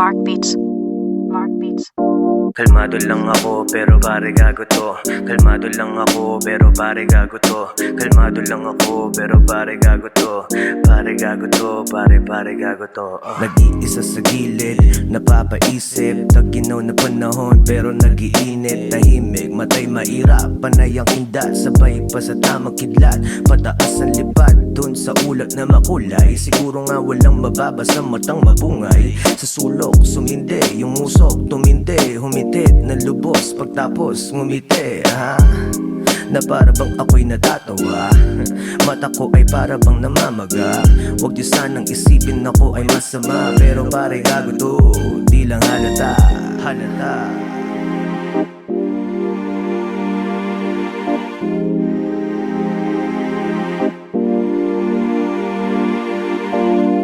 Mark Beats. Mark Beats. Kalmado lang ako pero pare gago to. Kalmado lang ako pero pare gago to. Kalmado lang ako pero pare gago to. Pare gago to, pare gago to. Nag-iisa sa gilid, napapaisip. Tag-inaw na panahon pero nag-iinit. Tahimik, matay mairap, panay ang kindat. Sabay pa sa tamang kidlat, pataas ang lipad dun sa ulat na makulay. Siguro nga walang mababa sa matang mabungay. Sa sulok, sumindi, yung usok tumindi. Humitit na lubos, pagtapos ngumiti, ha? Na para bang ako'y natatawa. Mata ko ay para bang namamaga. Huwag niyo sanang isipin ako ay masama. Pero pare gago to, di lang halata.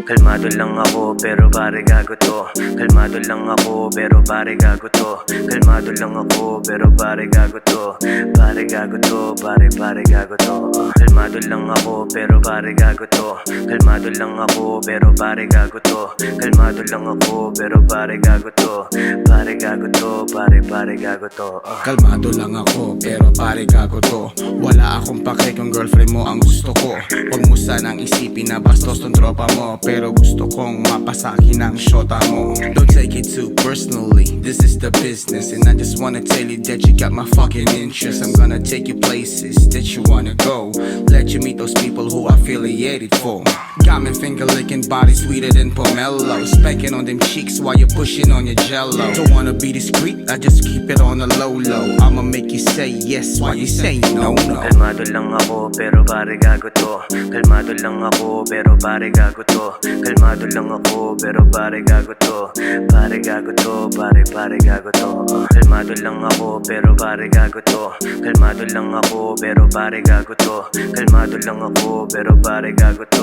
Kalmado lang ako pero pare gago to. Kalmado lang ako pero pare gago to. Kalmado lang ako pero pare gago to. Pare gago to, pare gago to. Kalmado lang ako pero pare gago to. Kalmado lang ako pero pare gago to. Kalmado lang ako pero pare gago to. Pare gago to, pare gago to. Kalmado lang ako pero pare gago to. Wala akong pake kung girlfriend mo ang gusto ko. Huwag mo sanang isipin na bastos tong tropa mo. Pero gusto kong mapasakin ang shota mo. Don't take it too personally, this is the business. And I just wanna tell you that you got my fucking interest. I'm gonna take you places that you wanna go. Let you meet those people who are affiliated for. Got me finger licking body sweeter than pomelo. Spanking on them cheeks while you're pushing on your jello. Don't wanna be discreet, I just keep it on the low low. I'ma make you say yes while you say no. Kalmado lang ako pero pare gago to. Kalmado lang ako pero pare gago to. Kalmado lang ako pero pare gago to. Pare gago to, pare gago to. Kalmado lang ako pero pare gago to. Kalmado lang ako pero pare gago to. Kalmado lang ako pero pare gago to.